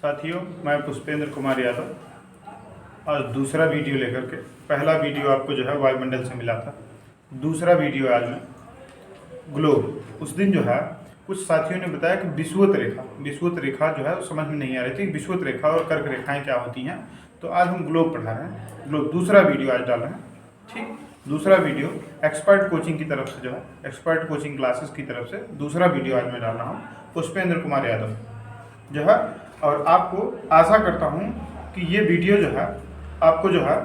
साथियों, मैं पुष्पेंद्र कुमार यादव आज दूसरा वीडियो लेकर के, पहला वीडियो आपको जो है वायुमंडल से मिला था। दूसरा वीडियो आज में ग्लोब। उस दिन जो है कुछ साथियों ने बताया कि विषुवत रेखा जो है समझ में नहीं आ रही थी, विषुवत रेखा और कर्क रेखाएं क्या होती हैं। तो आज हम ग्लोब पढ़ा रहे हैं। ग्लोब दूसरा वीडियो आज डाल रहे हैं। ठीक, दूसरा वीडियो एक्सपर्ट कोचिंग की तरफ से जो है, एक्सपर्ट कोचिंग क्लासेस की तरफ से दूसरा वीडियो आज मैं डाल रहा हूँ, पुष्पेंद्र कुमार यादव जो है। और आपको आशा करता हूँ कि ये वीडियो जो है आपको जो है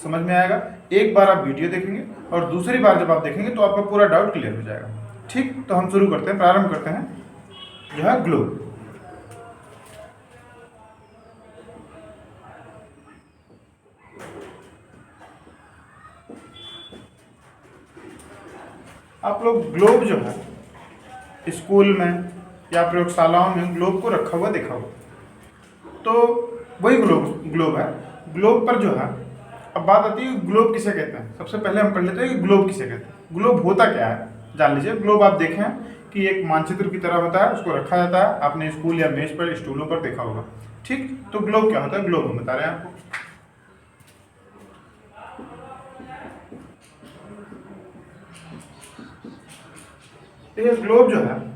समझ में आएगा। एक बार आप वीडियो देखेंगे और दूसरी बार जब आप देखेंगे तो आपका पूरा डाउट क्लियर हो जाएगा। ठीक, तो हम शुरू करते हैं, प्रारंभ करते हैं जो है ग्लोब। आप लोग ग्लोब जो है स्कूल में या प्रयोगशालाओं में ग्लोब को रखा हुआ देखा होगा, तो वही ग्लोब है। ग्लोब पर जो है अब बात आती है ग्लोब किसे कहते हैं। सबसे पहले हम पढ़ लेते हैं कि ग्लोब किसे कहते हैं। ग्लोब होता क्या है जान लीजिए। ग्लोब आप देखें कि एक मानचित्र की तरह होता है, उसको रखा जाता है। आपने स्कूल या मेज पर स्टूलों पर देखा होगा। ठीक, तो ग्लोब क्या होता है, ग्लोब हम बता रहे हैं आपको। ये ग्लोब जो है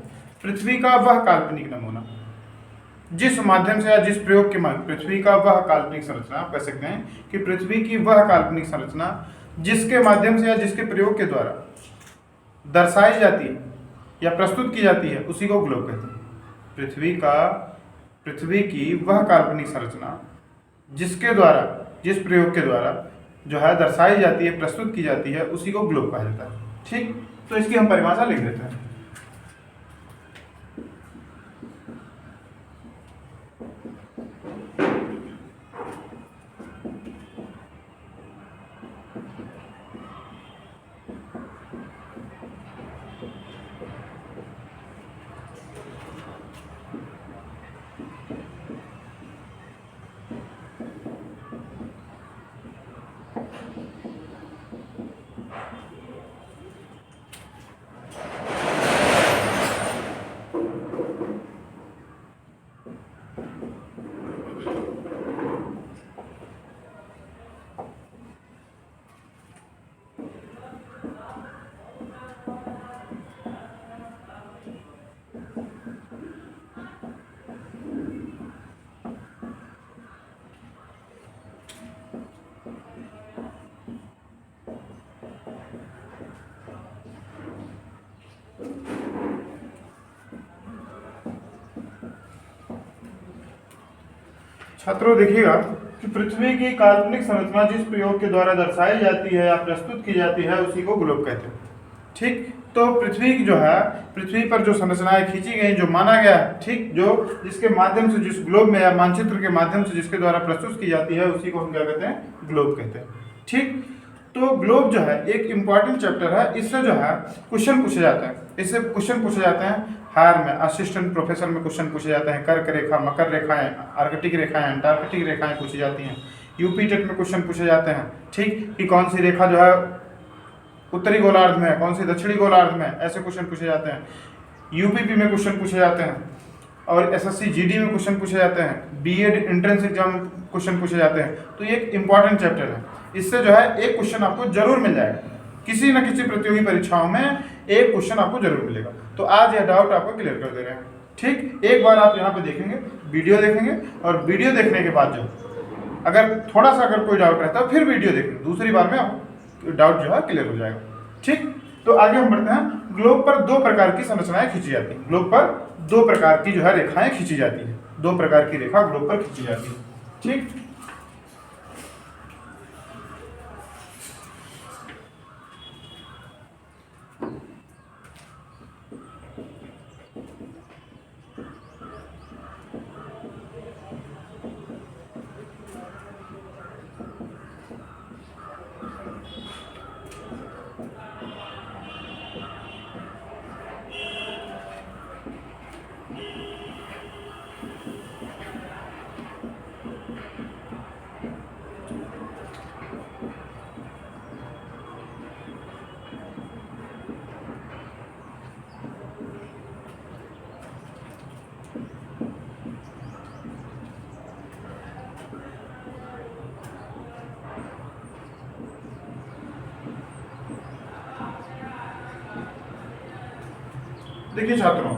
पृथ्वी का वह काल्पनिक नमूना जिस माध्यम से या जिस प्रयोग के माध्यम, पृथ्वी का वह काल्पनिक संरचना, आप कह सकते हैं कि पृथ्वी की वह काल्पनिक संरचना जिसके माध्यम से या जिसके प्रयोग के द्वारा दर्शाई जाती है या प्रस्तुत की जाती है, उसी को ग्लोब कहते हैं। पृथ्वी की वह काल्पनिक संरचना जिसके द्वारा, जिस प्रयोग के द्वारा जो है दर्शाई जाती है, प्रस्तुत की जाती है, उसी को ग्लोब कहा जाता है। ठीक, तो इसकी हम परिभाषा लिख देते हैं। छात्रों देखिएगा कि पृथ्वी की काल्पनिक संरचना जिस प्रयोग के द्वारा दर्शाई जाती है या प्रस्तुत की जाती है, उसी को ग्लोब कहते हैं। ठीक, तो पृथ्वी की जो है, पृथ्वी पर जो संरचनाएं खींची गई, जो माना गया, ठीक, जो जिसके माध्यम से, जिस ग्लोब में या मानचित्र के माध्यम से जिसके द्वारा प्रस्तुत की जाती है, उसी को हम क्या कहते हैं, ग्लोब कहते हैं। ठीक, तो ग्लोब जो है एक इम्पॉर्टेंट चैप्टर है। इससे जो है क्वेश्चन पूछे जाते हैं, इससे क्वेश्चन पूछे जाते हैं। हायर में, असिस्टेंट प्रोफेसर में क्वेश्चन पूछे जाते हैं। कर्क रेखा, मकर रेखाएं, आर्कटिक रेखाएं, अंटार्कटिक रेखाएं पूछी जाती हैं। यूपी टेट में क्वेश्चन पूछे जाते हैं। ठीक, कि कौन सी रेखा जो है उत्तरी गोलार्ध में है, कौन सी दक्षिणी गोलार्ध में, ऐसे क्वेश्चन पूछे जाते हैं। यूपीपी में क्वेश्चन पूछे जाते हैं और एसएससी जीडी में क्वेश्चन पूछे जाते हैं। बीएड एंट्रेंस एग्जाम में क्वेश्चन पूछे जाते हैं। तो ये एक इंपॉर्टेंट चैप्टर है। इससे जो है एक क्वेश्चन आपको जरूर मिल जाएगा, किसी न किसी प्रतियोगी परीक्षाओं में एक क्वेश्चन आपको जरूर मिलेगा। तो आज यह डाउट आपको क्लियर कर दे रहे हैं। ठीक, एक बार आप यहाँ पे देखेंगे, वीडियो देखेंगे, और वीडियो देखने के बाद जो अगर थोड़ा सा अगर कोई डाउट रहता है फिर वीडियो देखेंगे, दूसरी बार में आपको डाउट जो है क्लियर हो जाएगा। ठीक, तो आगे हम बढ़ते हैं। ग्लोब पर दो प्रकार की संरचनाएं खींची जाती हैं। ग्लोब पर दो प्रकार की जो है रेखाएं खींची जाती है। दो प्रकार की रेखा ग्लोब पर खींची जाती है। ठीक, देखिए छात्रों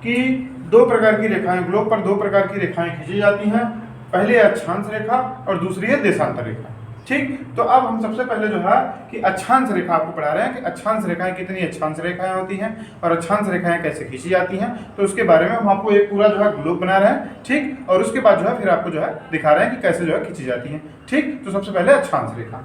कि दो प्रकार की रेखाएं, ग्लोब पर दो प्रकार की रेखाएं खींची जाती हैं। पहली है अक्षांश रेखा और दूसरी है देशांतर रेखा। ठीक, तो अब हम सबसे पहले जो है कि अक्षांश रेखा आपको पढ़ा रहे हैं कि अक्षांश रेखाएं कितनी अक्षांश रेखाएं होती हैं और अक्षांश रेखाएं कैसे खींची जाती हैं। तो उसके बारे में हम आपको एक पूरा जो है ग्लोब बना रहे हैं। ठीक, और उसके बाद जो है फिर आपको जो है दिखा रहे हैं कि कैसे जो है खींची जाती हैं। ठीक, तो सबसे पहले अक्षांश रेखा।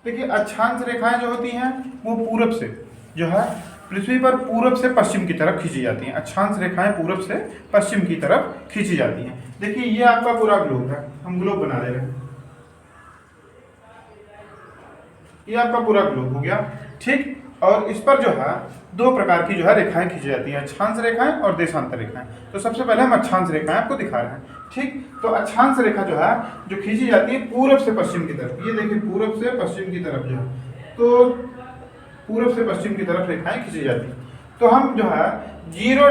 देखिए अक्षांश रेखाएं जो होती हैं वो पूरब से जो है पृथ्वी पर पूरब से पश्चिम की तरफ खींची जाती हैं। अक्षांश रेखाएं पूरब से पश्चिम की तरफ खींची जाती हैं। देखिए ये आपका पूरा ग्लोब है, हम ग्लोब बना ले रहे हैं। ये आपका पूरा ग्लोब हो गया। ठीक, और इस पर जो है दो प्रकार की जो है रेखाएं खींची जाती हैं, अक्षांश रेखाएं और देशांतर रेखाएं। तो सबसे पहले हम अक्षांश रेखाएं आपको दिखा रहे हैं। ठीक, तो अक्षांश रेखा जो है जो खींची जाती है पूरब से पश्चिम की तरफ। ये देखिए पूरब से पश्चिम की तरफ जो है, तो पूरब से पश्चिम की तरफ रेखाएं खींची जाती है। तो हम जो है 0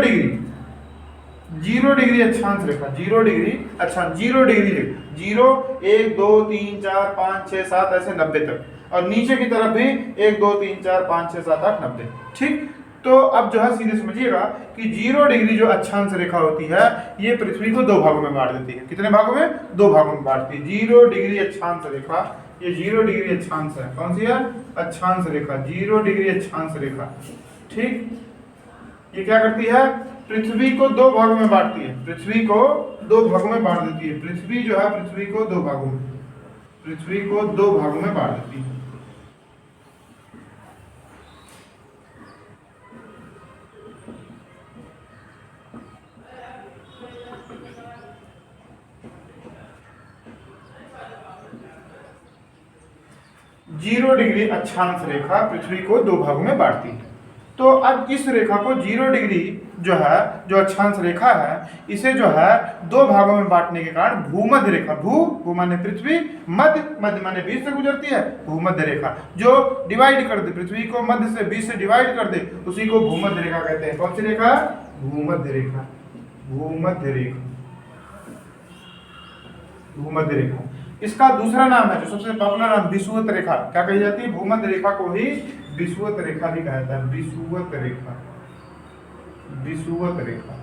डिग्री अक्षांश रेखा, 0 डिग्री अक्षांश, 0 डिग्री 0 1 2 3 4 5 6 7 ऐसे 90 तक, और नीचे की तरफ भी 1 2 3 4 5 6 7 8 90। ठीक, तो अब जो है सीधे समझिएगा कि 0 डिग्री जो अक्षांश रेखा होती है ये पृथ्वी को दो भागों में बांट देती है। कितने भागों में? दो भागों में बांटती है। 0 डिग्री अक्षांश रेखा, ये 0 डिग्री अक्षांश है। कौन सी है? अक्षांश रेखा, 0 डिग्री अक्षांश रेखा। ठीक, ये क्या करती है? पृथ्वी को दो भागों में बांटती है, पृथ्वी को दो भागों में बांट देती है। पृथ्वी जो है पृथ्वी को दो भागों में, पृथ्वी को दो भागों में बांट देती है। जीरो डिग्री अक्षांश रेखा पृथ्वी को दो भागों में बांटती है। तो अब इस रेखा को 0 डिग्री जो है, जो अक्षांश रेखा है, इसे जो है दो भागों में बांटने के कारण भूमध्य रेखा, भू माने पृथ्वी, मध्य माने बीच से गुजरती है, भूमध्य रेखा जो डिवाइड कर दे, पृथ्वी को मध्य से बीच से डिवाइड कर दे, उसी को भूमध्य रेखा कहते हैं। कौन सी रेखा? भूमध्य रेखा, भूमध्य रेखा, भूमध्य रेखा। इसका दूसरा नाम है जो सबसे पॉपुलर नाम, विषुवत रेखा। क्या कही जाती है? भूमध्य रेखा को ही विषुवत रेखा भी कहा जाता है। विषुवत रेखा, विषुवत रेखा,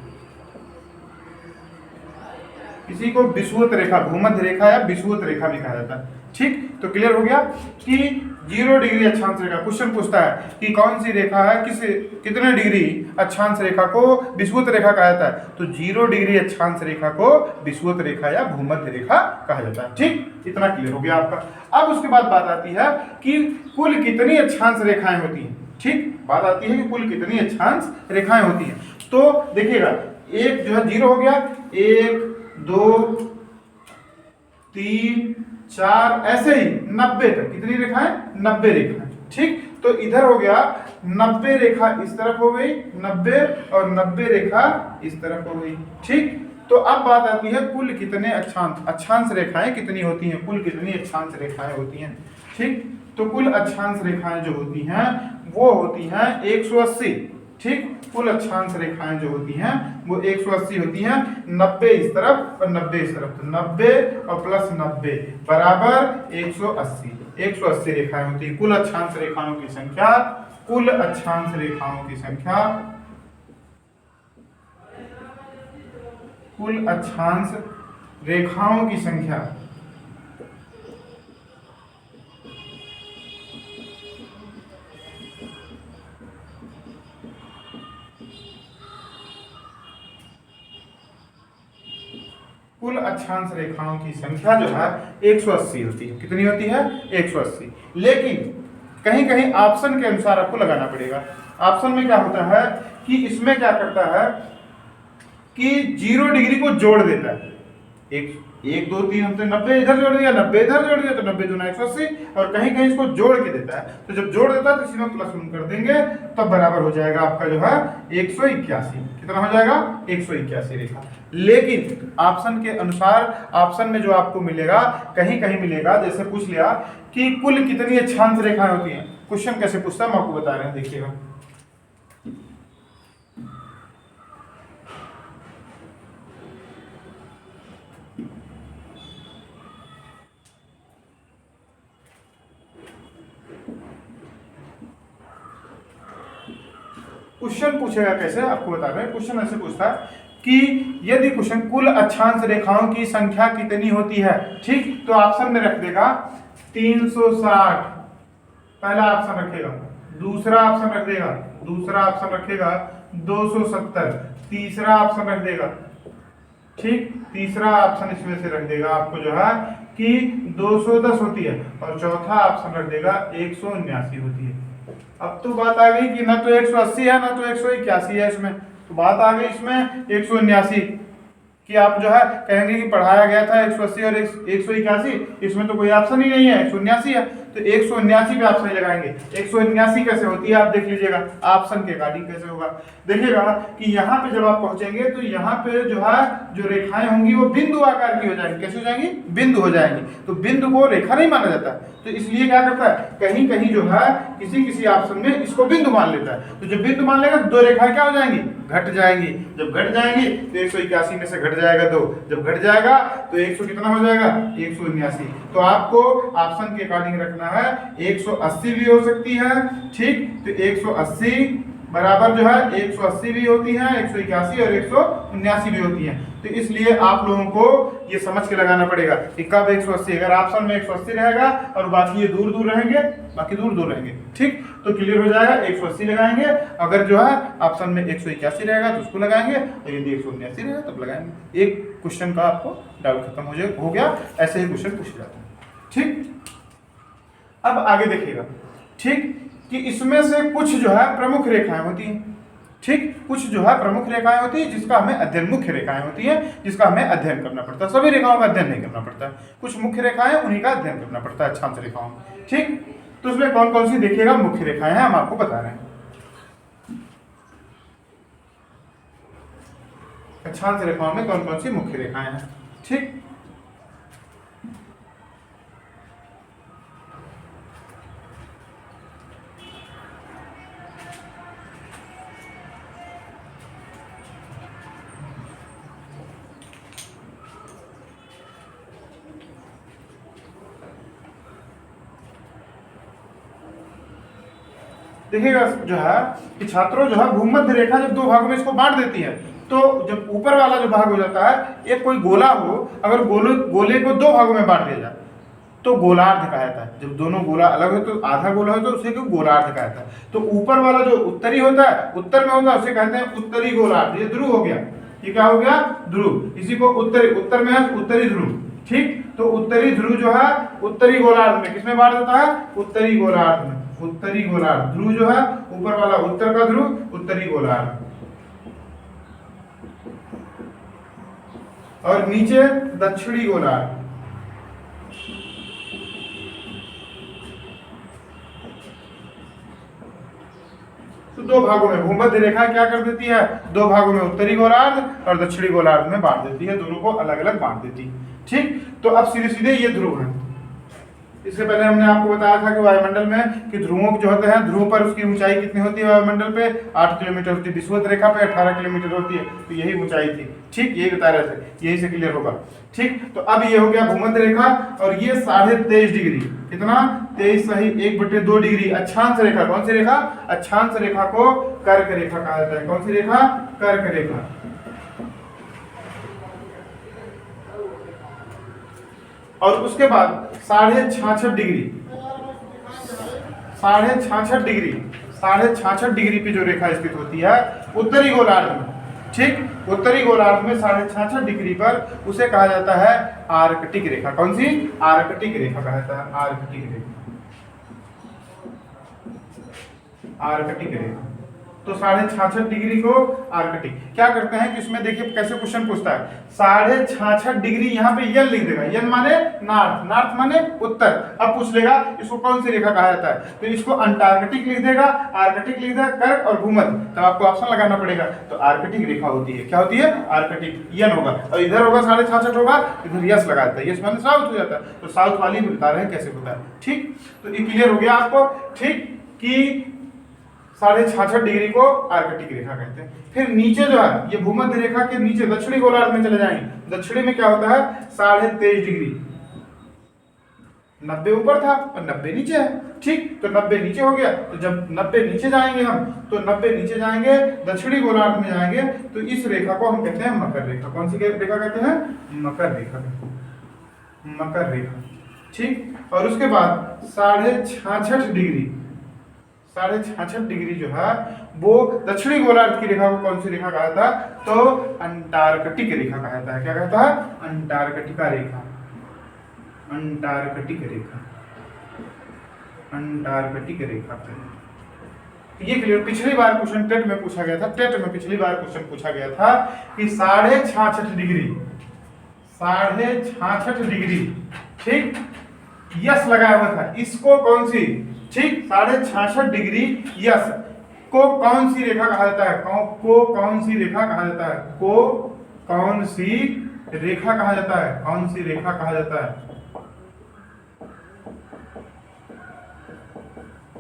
इसी को विषुवत रेखा, भूमध्य रेखा या विषुवत रेखा भी कहा जाता है। ठीक, तो क्लियर हो गया कि 0 डिग्री अक्षांश रेखा। क्वेश्चन पूछता है कि कौन सी रेखा है, कितने डिग्री अक्षांश रेखा को विषुवत रेखा कहा जाता है? तो 0 डिग्री अक्षांश रेखा को विषुवत रेखा या भूमध्य रेखा कहा जाता है। ठीक, इतना क्लियर हो गया आपका। अब उसके बाद बात आती है कि कुल कितनी अक्षांश रेखाएं होती हैं। ठीक, बात आती है कि कुल कितनी अक्षांश रेखाएं होती हैं। तो देखिएगा, एक जो है 0 हो गया, 1 2 3 4 ऐसे ही 90 तक। कितनी रेखाएं? 90 रेखाएं। ठीक, तो इधर हो गया 90 रेखा इस तरफ हो गई 90, और 90 रेखा इस तरफ हो गई। ठीक, तो अब बात आती है कुल कितने अक्षांश रेखाएं कितनी होती हैं, कुल कितनी अक्षांश रेखाएं होती हैं। ठीक, तो कुल अक्षांश रेखाएं जो होती हैं वो होती हैं 180। ठीक, कुल अक्षांश रेखाएं जो होती हैं वो 180 होती हैं। 90 इस तरफ और 90 इस तरफ, तो 90 और प्लस 90 बराबर 180। 180 रेखाएं होती हैं। कुल अक्षांश रेखाओं की संख्या, कुल अक्षांश रेखाओं की संख्या, कुल अक्षांश रेखाओं की संख्या कुल अक्षांश रेखाओं की संख्या जो है 180 होती है। कितनी होती है? 180। लेकिन कहीं कहीं ऑप्शन के अनुसार आपको लगाना पड़ेगा। ऑप्शन में क्या होता है कि इसमें क्या करता है कि 0 डिग्री को जोड़ देता है। एक दो तीन हमसे 90 इधर जोड़ दिया, 90 इधर जोड़ दिया, तो 90 दूना 180, और कहीं कहीं इसको जोड़ के देता है, तो जब जोड़ देता है तो इसी में प्लस 1 कर देंगे, तब बराबर हो जाएगा आपका जो है 181। कितना हो जाएगा? 181 रेखा। लेकिन ऑप्शन के अनुसार, ऑप्शन में जो आपको मिलेगा, कहीं कहीं मिलेगा, जैसे पूछ लिया कि कुल कितनी अक्षांश रेखाएं होती हैं। क्वेश्चन कैसे पूछता है हम आपको बता रहे हैं, देखिएगा। क्वेश्चन पूछेगा कैसे, आपको बता रहे हैं। क्वेश्चन ऐसे पूछता है कि यदि क्वेश्चन कुल अक्षांश रेखाओं की संख्या कितनी होती है, ठीक, तो ऑप्शन में रख देगा 360, पहला ऑप्शन रखेगा, दूसरा ऑप्शन रख देगा, दूसरा ऑप्शन रखेगा 270, तीसरा ऑप्शन रख देगा, ठीक, तीसरा ऑप्शन इसमें से रख देगा आपको जो है कि 210 होती है, और चौथा ऑप्शन रख देगा 179 होती है। अब तो बात आ गई कि ना तो 180 है ना तो 181 है, इसमें तो बात आ गई इसमें 179 कि आप जो है कहेंगे कि पढ़ाया गया था 180 और 181, इसमें तो कोई ऑप्शन ही नहीं है, 179 है, तो 179 पे आप सही लगाएंगे। 179 कैसे होती है आप देख लीजिएगा, ऑप्शन के अकॉर्डिंग कैसे होगा। देखिएगा कि यहाँ पे जब आप पहुंचेंगे तो यहाँ पे जो है जो रेखाएं होंगी वो बिंदु आकार की हो जाएंगी। कैसे हो जाएंगी? बिंदु हो जाएंगी। तो बिंदु को रेखा नहीं माना जाता, तो इसलिए क्या करता है, कहीं कहीं जो है किसी किसी ऑप्शन में इसको बिंदु मान लेता है। तो जब बिंदु मान लेगा तो दो रेखाएं क्या हो जाएंगी? घट जाएंगी। जब घट जाएंगी तो 181 में से घट जाएगा 2, जब घट जाएगा तो 100 कितना हो जाएगा? 179। तो आपको ऑप्शन के अकॉर्डिंग रखना है 180 भी हो सकती है, ठीक, तो 180 बराबर जो है 180 भी होती है, 181 और 179 भी होती है। तो इसलिए आप लोगों को ये समझ के लगाना पड़ेगा कि कब 180, अगर ऑप्शन में 180 रहेगा और बाकी ये दूर दूर रहेंगे, बाकी दूर दूर रहेंगे, ठीक, तो क्लियर हो जाएगा। 180 लगाएंगे, अगर जो है ऑप्शन में 181 रहेगा तो उसको लगाएंगे, और यदि 179 रहेगा तब लगाएंगे। एक क्वेश्चन का आपको डाउट खत्म हो गया। ऐसे ही क्वेश्चन पूछे जाते हैं, ठीक। अब आगे देखिएगा, ठीक, कि इसमें से कुछ जो है प्रमुख रेखाएं होती हैं, ठीक, कुछ जो है प्रमुख रेखाएं होती है जिसका हमें अध्ययन, मुख्य रेखाएं होती हैं जिसका हमें अध्ययन करना पड़ता है। सभी रेखाओं का अध्ययन नहीं करना पड़ता है, कुछ मुख्य रेखाएं उन्हीं का अध्ययन करना पड़ता है, अक्षांश रेखाओं, ठीक। तो उसमें कौन कौन सी देखिएगा मुख्य रेखाएं हैं, हम आपको बता रहे हैं। अक्षांश रेखाओं में कौन कौन सी मुख्य रेखाएं हैं, ठीक। देखिएगा जो है कि छात्रों जो है भूमध्य रेखा जब दो भागों में इसको बांट देती है, तो जब ऊपर वाला जो भाग हो जाता है, एक कोई गोला हो, अगर गोले को दो भागों में बांट दिया जाए तो गोलार्ध कहलाता है। जब दोनों गोला अलग हो तो आधा गोला हो तो उसे क्यों गोलार्ध कहता है। तो ऊपर वाला जो उत्तरी होता है, उत्तर में होता है, उसे कहते हैं उत्तरी गोलार्ध। ये ध्रुव हो गया, ये क्या हो गया? ध्रुव। इसी को उत्तरी, उत्तर में है उत्तरी ध्रुव, ठीक। तो उत्तरी ध्रुव जो है उत्तरी गोलार्ध में किसमें बांट देता है? उत्तरी गोलार्ध में, उत्तरी गोलार्ध। ध्रुव जो है ऊपर वाला उत्तर का ध्रुव, उत्तरी गोलार्ध, और नीचे दक्षिणी गोलार्ध। तो दो भागों में भूमध्य रेखा क्या कर देती है? दो भागों में उत्तरी गोलार्ध और दक्षिणी गोलार्ध में बांट देती है, दोनों को अलग अलग बांट देती है, ठीक। तो अब सीधे सीधे ये ध्रुव है। इससे पहले हमने आपको बताया था कि वायुमंडल में कि ध्रुवों जो होते हैं, ध्रुव पर उसकी ऊंचाई कितनी होती है वायुमंडल पे? 8 किलोमीटर होती है। विषुवत रेखा पे 18 किलोमीटर होती है, तो यही ऊंचाई थी, ठीक। यही बता रहे थे, यही से क्लियर होगा, ठीक। तो अब ये हो गया भूमध्य रेखा, और ये 23.5 डिग्री, कितना? 23.1/2 डिग्री अक्षांश रेखा। कौन सी रेखा? अक्षांश रेखा को कर्क रेखा कहा जाता है। कौन सी रेखा? कर्क रेखा। और उसके बाद 66.5 डिग्री, 66.5 डिग्री, 66.5 डिग्री पे जो रेखा स्थित होती है उत्तरी गोलार्ध में, ठीक। उत्तरी गोलार्ध में 66.5 डिग्री पर उसे कहा जाता है आर्कटिक रेखा। कौन सी? आर्कटिक रेखा कहा जाता है, आर्कटिक रेखा, आर्कटिक रेखा। तो 66.5 डिग्री को आर्कटिक। क्या करते हैं कि इसमें देखिए कैसे क्वेश्चन पूछता है, 66.5 डिग्री यहाँ पे यन लिख देगा, यन माने नॉर्थ, नॉर्थ माने उत्तर। अब पूछ लेगा इसको कौन सी रेखा कहा जाता है, तो इसको अंटार्कटिक लिख देगा, आर्कटिक लिख देगा, कर्क और भूमध्य, तब आपको ऑप्शन लगाना पड़ेगा। तो आर्कटिक रेखा होती है, क्या होती है, आर्कटिक, यन होगा। और इधर होगा 66.5 होगा, इधर यस लगा देता है, यस माने साउथ हो जाता है, तो साउथ वाली भी बता रहे हैं कैसे होता है। ठीक, तो ये क्लियर हो गया आपको। ठीक, कि 66.5 डिग्री को आर्कटिक रेखा कहते हैं। फिर नीचे जो है ये भूमध्य रेखा के नीचे दक्षिणी गोलार्ध में चले जाएंगे। दक्षिणी में क्या होता है, 23.5 डिग्री, 90 ऊपर था और 90 नीचे है। ठीक, तो 90 नीचे हो गया, तो जब 90 नीचे जाएंगे हम, तो 90 नीचे जाएंगे दक्षिणी गोलार्ध में जाएंगे, तो इस रेखा को हम कहते हैं मकर रेखा। कौन सी रेखा कहते हैं, मकर रेखा, मकर रेखा। ठीक, और उसके बाद 66.5 डिग्री, 66.5 डिग्री जो है वो दक्षिणी गोलार्ध की रेखा को कौन सी रेखा कहा था, तो अंटार्कटिक रेखा कहा जाता है। क्या कहता है, अंटार्कटिका रेखा, अंटार्कटिक रेखा, अंटार्कटिक रेखा। ये क्लियर। पिछली बार क्वेश्चन टेट में पूछा गया था, टेट में पिछली बार क्वेश्चन पूछा गया था कि 66.5 डिग्री, 66.5 डिग्री, ठीक, यस लगाया हुआ था, इसको कौन सी, ठीक, 66.5 डिग्री यस को कौन सी रेखा कहा जाता है, को कौन सी रेखा कहा जाता है, को कौन सी रेखा कहा जाता है, कौन सी रेखा कहा जाता है,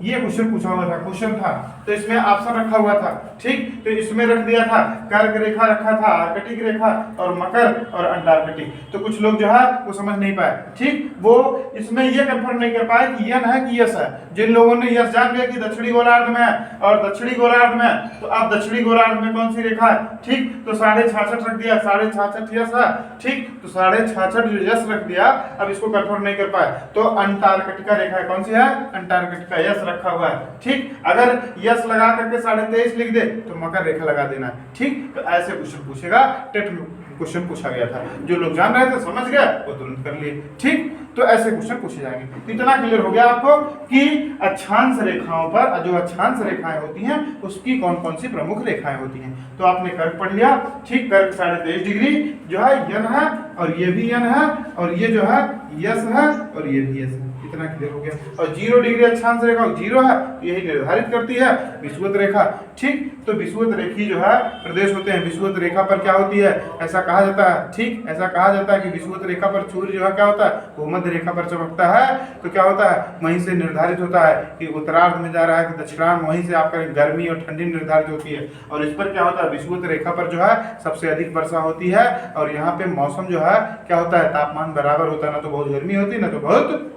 ये क्वेश्चन पूछा हुआ था, क्वेश्चन था, तो इसमें ऑप्शन रखा हुआ था। ठीक, तो इसमें रख दिया था कर्क रेखा रखा था, आर्कटिक रेखा और मकर और अंटार्कटिक। तो कुछ लोग जो है वो समझ नहीं पाए। ठीक, वो इसमें ये कंफर्म नहीं कर पाए कि यन है कि यस है। जिन लोगों ने यस जान लिया कि दक्षिणी गोलार्ध में है और दक्षिणी गोलार्ध में, तो अब दक्षिणी गोलार्ध में कौन सी रेखा है, ठीक, तो 66.5 रख दिया, 66.5 यस है। ठीक, तो 66.5 जो यस रख दिया, अब इसको कंफर्म नहीं कर पाए, तो अंटार्कटिका रेखा कौन सी है, अंटार्कटिका यस रखा हुआ है। ठीक, अगर यस लगा करके 23.5 लिख दे तो मकर रेखा लगा देना है। ठीक, तो ऐसे क्वेश्चन पूछेगा, टेट में क्वेश्चन पूछा गया था, जो लोग जान रहे थे समझ गए वो तुरंत कर लिए। ठीक, तो ऐसे क्वेश्चन पूछे जाएंगे। तो इतना क्लियर हो गया आपको कि अक्षांश रेखाओं पर, जो अक्षांश रेखाएं होती हैं उसकी कौन कौन सी प्रमुख रेखाएं होती हैं। तो आपने कर्क पढ़ लिया। ठीक, कर्क 23.5 डिग्री जो है यन है, और ये भी यन है, और ये जो है यस है, और ये भी यस है। इतना क्लियर हो गया। और 0 डिग्री अक्षांश रेखा 0 है, तो यही निर्धारित करती है विषुवत रेखा। ठीक, तो विषुवत रेखी जो है प्रदेश होते हैं। विषुवत रेखा पर क्या होती है, ऐसा कहा जाता है, ठीक, ऐसा कहा जाता है कि विषुवत रेखा पर सूर्य जो है क्या होता है, भूमध्य रेखा पर चमकता है। तो क्या होता है, वहीं से निर्धारित होता है कि उत्तरार्ध में जा रहा है कि दक्षिणार्ध, वहीं से आपका गर्मी और ठंडी निर्धारित होती है। और इस पर क्या होता है, विषुवत रेखा पर जो है सबसे अधिक वर्षा होती है, और यहाँ पे मौसम जो है क्या होता है, तापमान बराबर होता है, ना तो बहुत गर्मी होती है ना तो बहुत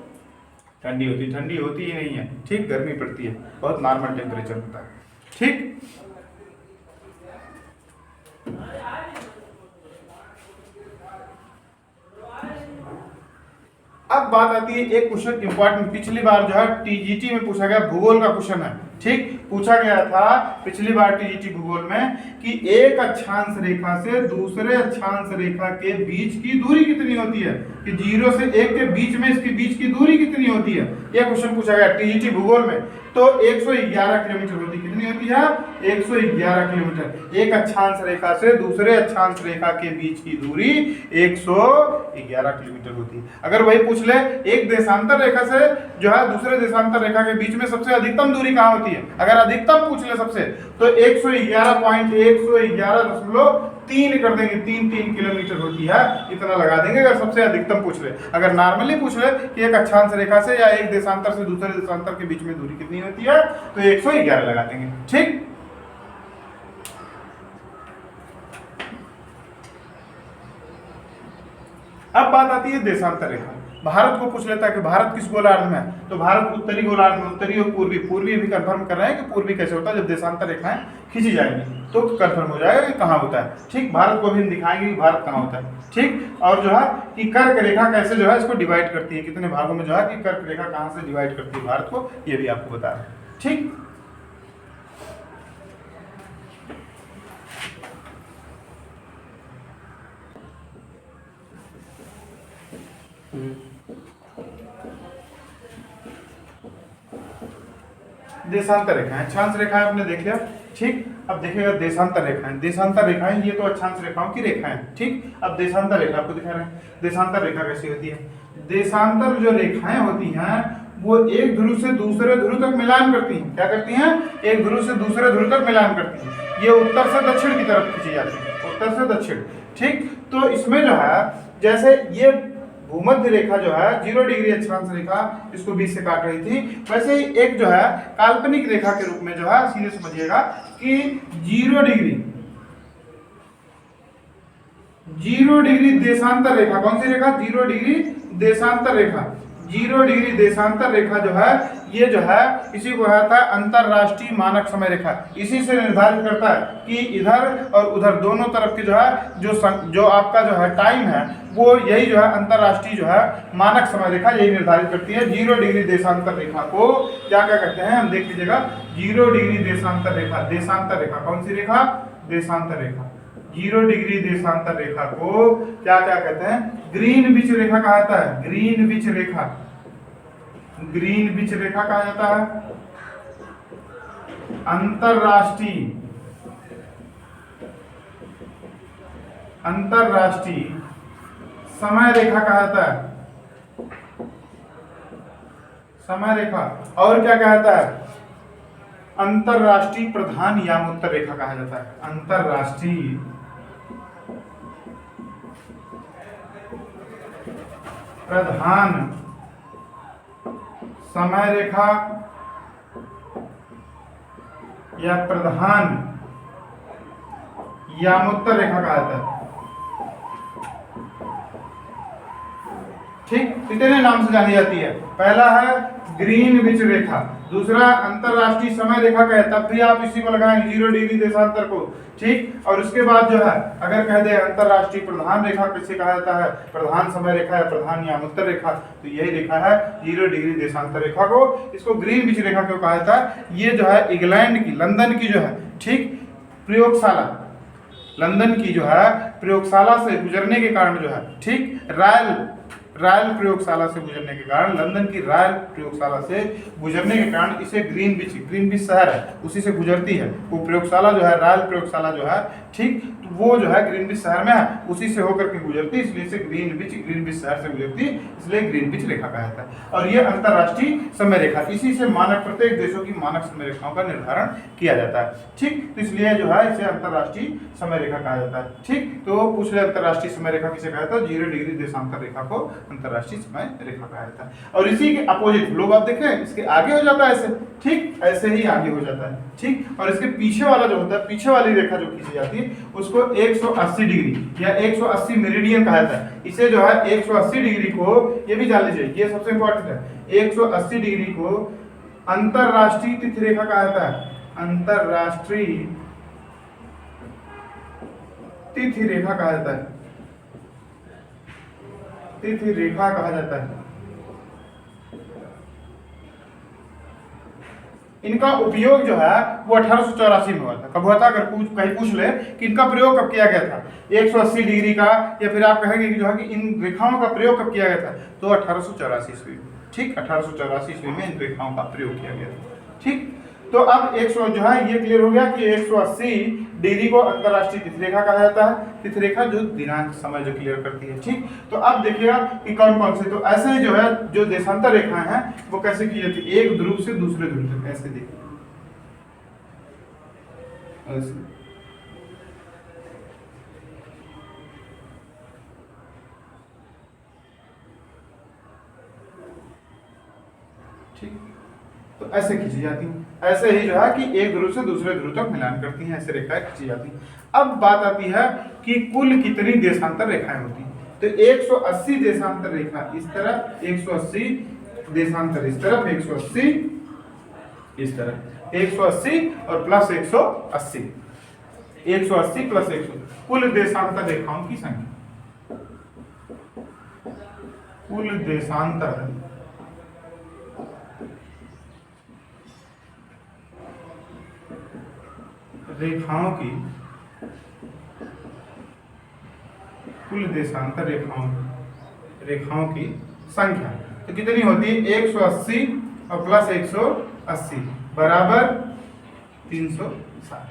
ठंडी होती है। ठंडी होती ही नहीं है, ठीक, गर्मी पड़ती है, बहुत नॉर्मल टेम्परेचर होता है। ठीक, अब बात आती है एक क्वेश्चन इंपॉर्टेंट, पिछली बार जो है टीजीटी में पूछा गया, भूगोल का क्वेश्चन है। ठीक, पूछा गया था पिछली बार टीजीटी भूगोल में कि एक अक्षांश रेखा से दूसरे अक्षांश रेखा के बीच की दूरी कितनी होती है, कि 0 से 1 के बीच में इसके बीच की दूरी कितनी होती है, यह क्वेश्चन पूछा गया टीजीटी भूगोल में। तो 111 किलोमीटर होती, कितनी होती है, 111 किलोमीटर। एक अक्षांश रेखा से दूसरे अक्षांश रेखा के बीच की दूरी 111 किलोमीटर होती है। अगर वही पूछ ले एक देशांतर रेखा से जो है दूसरे देशांतर रेखा के बीच में सबसे अधिकतम दूरी कहाँ होती है, अगर अधिकतम पूछ ले सबसे, तो 111.3 कर देंगे, 3 किलोमीटर होती है, इतना लगा देंगे अगर सबसे अधिकतम पूछ ले। अगर नॉर्मली पूछ ले कि एक अक्षांश रेखा से या एक देशांतर से दूसरे देशांतर के बीच में दूरी कितनी होती है, तो 111 लगा देंगे। ठीक, अब बात आती है देशांतर रेखा। भारत को पूछ लेता है कि भारत किस गोलार्ध में है, तो भारत उत्तरी गोलार्ध में, उत्तरी और पूर्वी, पूर्वी भी कंफर्म कर रहे हैं कि पूर्वी कैसे होता है, जब देशांतर रेखाएं खींची जाएंगी तो कंफर्म हो जाएगा कि कहाँ होता है। ठीक, भारत को भी हम दिखाएंगे कि भारत कहाँ होता है। ठीक, और जो है कि कर्क रेखा कैसे जो है इसको डिवाइड करती है, कितने भागों में जो है कि कर्क रेखा कहाँ से डिवाइड करती है भारत को, ये भी आपको बता रहे हैं। ठीक, देशांतर रेखाएं, अक्षांश रेखाएं आपने देख लिया। ठीक, अब देखिएगा देशांतर रेखाएं। देशांतर रेखाएं ये तो अक्षांश रेखाओं की रेखाएं। ठीक, अब देशांतर रेखा आपको दिखा रहे हैं। देशांतर रेखा कैसी होती है? देशांतर जो रेखाएं होती हैं वो एक ध्रुव से दूसरे ध्रुव तक मिलान करती हैं। क्या करती हैं? एक ध्रुव से दूसरे ध्रुव तक मिलान करती हैं। ये उत्तर से दक्षिण की तरफ खींची जाती है, उत्तर से दक्षिण। ठीक, तो इसमें जो है जैसे ये भूमध्य रेखा जो है 0 डिग्री अक्षांश रेखा इसको बीच से काट रही थी, वैसे ही एक जो है काल्पनिक रेखा के रूप में जो है सीधे समझिएगा कि 0 डिग्री देशांतर रेखा। कौन सी रेखा? 0 डिग्री देशांतर रेखा। 0 डिग्री देशांतर रेखा जो है ये जो है इसी को कहता है अंतरराष्ट्रीय मानक समय रेखा। इसी से निर्धारित करता है कि इधर और उधर दोनों तरफ की जो है जो आपका जो है टाइम है वो यही जो है अंतरराष्ट्रीय जो है मानक समय रेखा यही निर्धारित करती है। 0 डिग्री देशांतर रेखा को क्या क्या कहते हैं हम देख लीजिएगा। 0 डिग्री देशांतर रेखा, देशांतर रेखा कौन सी रेखा? देशांतर रेखा। 0 डिग्री देशांतर रेखा को क्या क्या कहते हैं? ग्रीनविच रेखा कहा जाता है। ग्रीनविच रेखा, ग्रीनविच रेखा कहा जाता है। अंतरराष्ट्रीय समय रेखा कहा जाता है। समय रेखा। और क्या कहा जाता है? अंतरराष्ट्रीय प्रधान यामोत्तर रेखा कहा जाता है। अंतरराष्ट्रीय प्रधान समय रेखा या प्रधान यामोत्तर रेखा कहा जाता है। ठीक, कितने नाम से जानी जाती है? पहला है ग्रीनविच रेखा, दूसरा अंतरराष्ट्रीय समय रेखा का है, तब भी आप इसी को लगाएंगे 0 डिग्री देशांतर को। ठीक, और उसके बाद जो है अगर कह दे अंतरराष्ट्रीय प्रधान रेखा किसे कहा जाता है? प्रधान समय रेखा या प्रधान यामोत्तर रेखा, तो यही रेखा है 0 डिग्री देशांतर रेखा को। इसको ग्रीनविच रेखा क्यों कहा जाता है? ये जो है इंग्लैंड की, लंदन की जो है ठीक प्रयोगशाला, लंदन की जो है प्रयोगशाला से गुजरने के कारण जो है ठीक रॉयल प्रयोगशाला से गुजरने के कारण, लंदन की रॉयल प्रयोगशाला से गुजरने के कारण इसे ग्रीनविच शहर है उसी से गुजरती है वो प्रयोगशाला जो है, रॉयल प्रयोगशाला जो है ठीक, तो वो जो है ग्रीनविच शहर में है उसी से होकर के गुजरती, इसलिए इसे ग्रीनविच शहर से गुजरती, इसलिए ग्रीनविच रेखा कहा जाता है। और ये अंतरराष्ट्रीय समय रेखा, इसी से मानक प्रत्येक देशों की मानक समय रेखाओं का निर्धारण किया जाता है। ठीक, तो इसलिए जो है इसे अंतरराष्ट्रीय समय रेखा कहा जाता है। ठीक, तो पूछ ले अंतरराष्ट्रीय समय रेखा किसे कहा जाता है? 0 डिग्री देशांतर रेखा को अंतरराष्ट्रीय समय रेखा कहा जाता है। और इसी के अपोजिट लोग आप देखें इसके आगे हो जाता है ऐसे, ठीक ऐसे ही आगे हो जाता है। ठीक, और इसके पीछे वाला जो होता है, पीछे वाली रेखा जो खींची जाती है उसको 180 डिग्री या 180 मेरिडियन कहा जाता है। इसे जो है 180 डिग्री को, ये भी जान लीजिए, ये सबसे इंपॉर्टेंट है, 180 डिग्री को अंतरराष्ट्रीय तिथि रेखा कहा जाता है। अंतरराष्ट्रीय तिथि रेखा कहा जाता है। तिथि रेखा कहा जाता है। इनका उपयोग जो है वो 1884 में हुआ था। कब हुआ था? अगर कहीं पूछ ले कि इनका प्रयोग कब किया गया था 180 डिग्री का, या फिर आप कहेंगे कि जो है कि इन रेखाओं का प्रयोग कब किया गया था, तो 1884 ईस्वी में। ठीक, 1884 ईस्वी में इन रेखाओं का प्रयोग किया गया था। ठीक, तो अब 100 जो है ये क्लियर हो गया कि 180 डिग्री को अंतरराष्ट्रीय तिथि रेखा कहा जाता है। तिथि रेखा जो दिनांक समय जो क्लियर करती है। ठीक, तो अब देखिएगा कि कौन कौन से, तो ऐसे ही जो है जो देशांतर रेखाएं हैं वो कैसे की जाती है? एक ध्रुव से दूसरे ध्रुव तक, ऐसे देखिए ऐसे। ठीक, तो ऐसे खींची जाती हैं। ऐसे ही जो है कि एक ध्रुव से दूसरे ध्रुव तक मिलान करती हैं, ऐसे रेखाएं खींची जाती हैं। अब बात आती है कि कुल कितनी देशांतर रेखाएं होती हैं। तो 180 देशांतर रेखा इस तरफ, 180 देशांतर इस तरफ, 180 इस तरफ, 180 और प्लस 180, 180 प्लस 100, कुल देशांतर रेखाओं की संख्या, कुल देशांतर रेखाओं की, कुल देशांतर रेखाओं की संख्या तो कितनी होती है? 180 और प्लस 180 बराबर 360।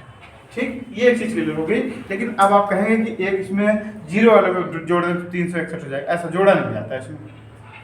ठीक, ये एक चीज क्लियर हो गई। लेकिन अब आप कहेंगे कि एक इसमें जीरो वाले को जोड़ दें तो 361 हो जाएगा, ऐसा जोड़ा नहीं जाता इसमें,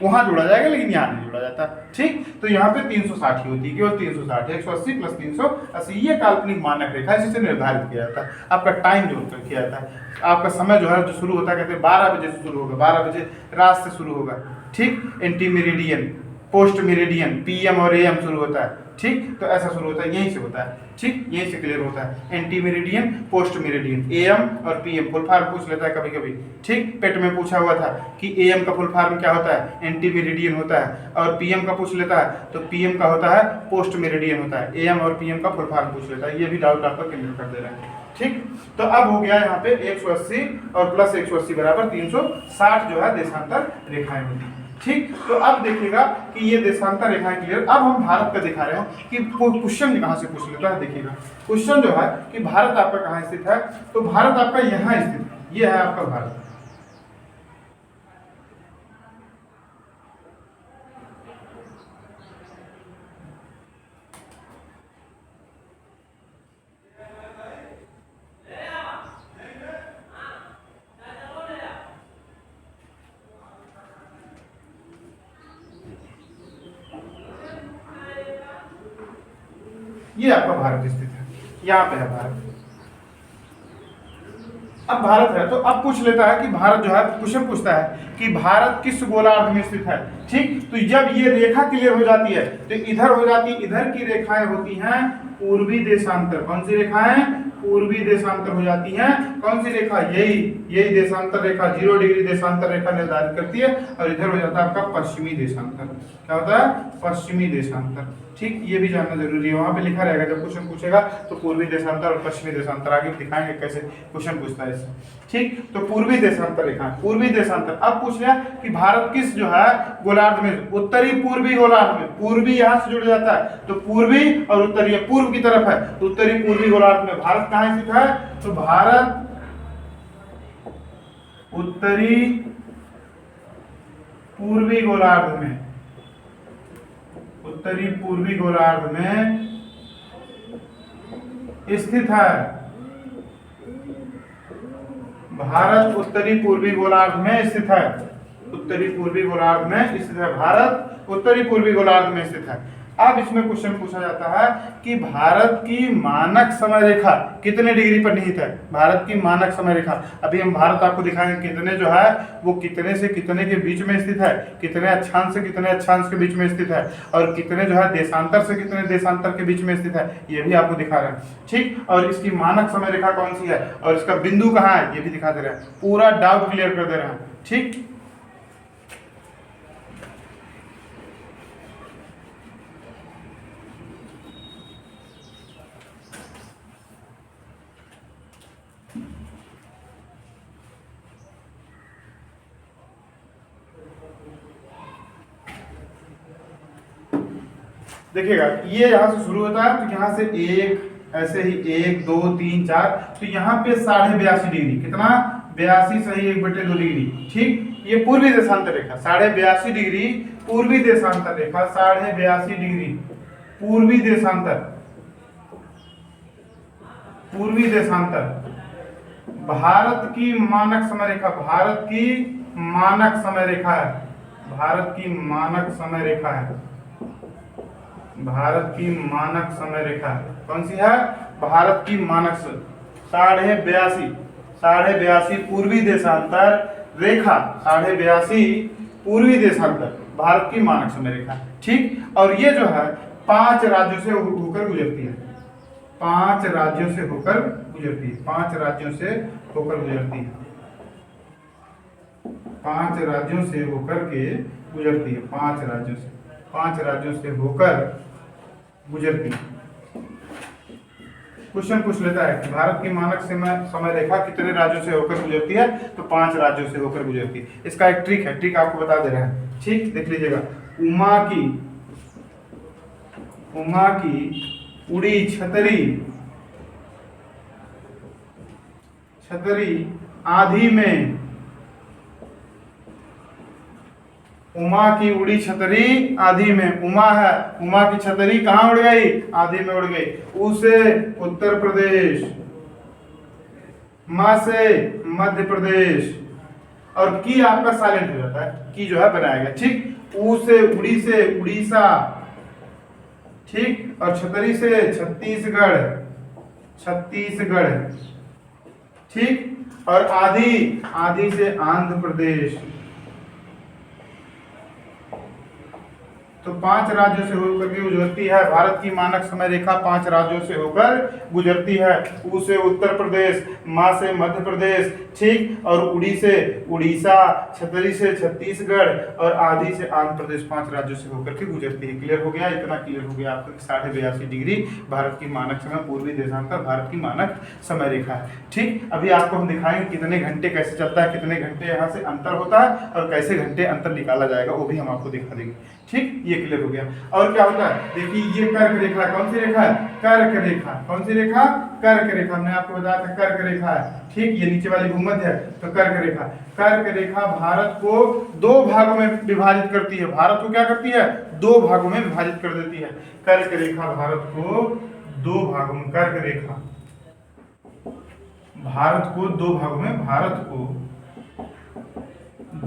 वहां जोड़ा जाएगा लेकिन यहाँ नहीं जोड़ा जाता। ठीक, तो यहाँ पे 360 ही होती है, केवल 360, 180 प्लस 380, ये काल्पनिक मानक रेखा है जिसे निर्धारित किया जाता है। आपका टाइम जोड़ कर किया जाता है, आपका समय जो है जो शुरू होता है, कहते हैं 12 बजे से शुरू होगा, 12 बजे रात से शुरू होगा। ठीक, anti meridian, post meridian, PM और एएम शुरू होता है। ठीक, तो ऐसा शुरू होता है, यहीं से होता है। ठीक, यहीं से क्लियर होता है, anti meridian, post meridian, am और पीएम। फुल फॉर्म पूछ लेता है कभी कभी। ठीक, पेट में पूछा हुआ था कि एएम का फुल फॉर्म क्या होता है, एंटी मेरिडियन होता है, और पीएम का पूछ लेता है तो पीएम का होता है पोस्ट मेरिडियन होता है। एएम और पीएम का फुल फॉर्म पूछ लेता है, ये भी डाउट आपका क्लियर कर दे रहा है। ठीक, तो अब हो गया यहाँ पे 180 और प्लस 180 बराबर 360 जो है देशांतर रेखाएं होती हैं। ठीक, तो अब देखिएगा कि ये देशांतर रेखाएं क्लियर। अब हम भारत का दिखा रहे हैं कि क्वेश्चन कहाँ से पूछ लेता है। देखिएगा क्वेश्चन जो है कि भारत आपका कहाँ स्थित है, तो भारत आपका यहाँ स्थित है, ये है आपका भारत। ये आपका भारत स्थित है, यहाँ पे है भारत। अब भारत है तो अब पूछ लेता है कि भारत जो है, क्वेश्चन पूछता है कि भारत किस गोलार्ध में स्थित है। ठीक, तो जब ये रेखा क्लियर हो जाती है तो इधर हो जाती है, इधर की रेखाएं होती हैं पूर्वी देशांतर। कौन सी रेखाएं, पूर्वी देशांतर हो जाती हैं। कौन सी रेखा, यही देशांतर रेखा 0 डिग्री देशांतर रेखा निर्धारित करती है। और इधर हो जाता है आपका पश्चिमी देशांतर। क्या होता है, पश्चिमी देशांतर। ठीक, ये भी जानना जरूरी है, वहां पे लिखा रहेगा जब क्वेश्चन पूछेगा तो पूर्वी देशांतर और पश्चिमी देशांतर, आगे दिखाएंगे कैसे क्वेश्चन पूछता है इससे। ठीक, तो पूर्वी देशांतर रेखा, पूर्वी देशांतर। अब पूछ लिया कि भारत किस जो है गोलार्ध में, उत्तरी पूर्वी गोलार्ध में। पूर्वी यहाँ से जुड़ जाता है तो पूर्वी और उत्तरी पूर्व की तरफ है, तो उत्तरी पूर्वी गोलार्ध में भारत कहाँ स्थित है, तो भारत उत्तरी पूर्वी गोलार्ध में, उत्तरी पूर्वी गोलार्ध में स्थित है। भारत उत्तरी पूर्वी गोलार्ध में स्थित है, उत्तरी पूर्वी गोलार्ध में स्थित है, भारत उत्तरी पूर्वी गोलार्ध में स्थित है। अब इसमें क्वेश्चन पूछा जाता है कि भारत की मानक समय रेखा कितने डिग्री पर निहित है। भारत की मानक समय रेखा, अभी हम भारत आपको दिखाएंगे कितने जो है वो कितने से कितने के बीच में स्थित है, कितने अक्षांश से कितने अक्षांश के बीच में स्थित है, और कितने जो है देशांतर से कितने देशांतर के बीच में स्थित है, ये भी आपको दिखा रहे हैं। ठीक, और इसकी मानक समय रेखा कौन सी है और इसका बिंदु कहाँ है, ये भी दिखा दे रहे हैं, पूरा डाउट क्लियर कर दे रहे हैं। ठीक, देखिएगा ये यहाँ से शुरू होता है तो यहाँ से एक, ऐसे ही 1 2 3 4, तो यहाँ पे 82.5 डिग्री, कितना 82 सही 1/2 डिग्री। ठीक, ये पूर्वी देशांतर रेखा 82.5 डिग्री, पूर्वी देशांतर रेखा 82.5 डिग्री, पूर्वी देशांतर, पूर्वी देशांतर। भारत की मानक समय रेखा, भारत की मानक समय रेखा है, भारत की मानक समय रेखा है, भारत की मानक समय रेखा कौन सी है, भारत की मानक 82.5 पूर्वी देशांतर रेखा, 82.5 पूर्वी देशांतर भारत की मानक समय रेखा। ठीक, और ये जो है 5 राज्यों से होकर गुजरती है, 5 राज्यों से होकर गुजरती है, 5 राज्यों से होकर गुजरती है, 5 राज्यों से होकर के गुजरती है, 5 राज्यों से, 5 राज्यों से होकर गुजरती है। क्वेश्चन पूछ लेता है कि भारत की मानक समय रेखा कितने राज्यों से होकर गुजरती है, तो 5 राज्यों से होकर गुजरती है। इसका एक ट्रिक है, ट्रिक आपको बता दे रहा है। ठीक, देख लीजिएगा, उमा की उड़ी छतरी आंधी में उमा की उड़ी छतरी आधी में, उमा है, उमा की छतरी कहाँ उड़ गई? आधी में उड़ गई। उ से उत्तर प्रदेश, माँ से मध्य प्रदेश, और की आपका साइलेंट हो जाता है, की जो है बनाएगा, ठीक। ऊ से उड़ी से उड़ीसा, ठीक, और छतरी से छत्तीसगढ़, छत्तीसगढ़, ठीक, और आधी, आधी से आंध्र प्रदेश। तो 5 राज्यों से होकर के गुजरती है। भारत की मानक समय रेखा 5 राज्यों से होकर गुजरती है। ऊ से उत्तर प्रदेश, माँ से मध्य प्रदेश, ठीक, और उड़ी से उड़ीसा, छतरी से छत्तीसगढ़, और आधी से आंध्र प्रदेश। 5 राज्यों से होकर के गुजरती है। क्लियर हो गया? इतना क्लियर हो गया आपका 82.5 डिग्री भारत की मानक समय, पूर्वी देशांतर भारत की मानक समय रेखा है, ठीक। अभी आपको हम दिखाएंगे कितने घंटे कैसे चलता है, कितने घंटे यहाँ से अंतर होता है, और कैसे घंटे अंतर निकाला जाएगा, वो भी हम आपको दिखा देंगे, ठीक। ये क्लियर हो गया। और क्या होता है, देखिए ये कर्क रेखा, कौन सी रेखा है? कर्क रेखा। कौन सी रेखा? कर्क रेखा। हमने आपको बताया था कर्क रेखा है, ठीक। ये नीचे वाली भूमध्य है, तो कर्क रेखा। कर्क रेखा भारत को 2 भागों में विभाजित करती है। भारत को क्या करती है? 2 भागों में विभाजित कर देती है। कर्क रेखा भारत को 2 भागों में, कर्क रेखा भारत को 2 भागों में, भारत को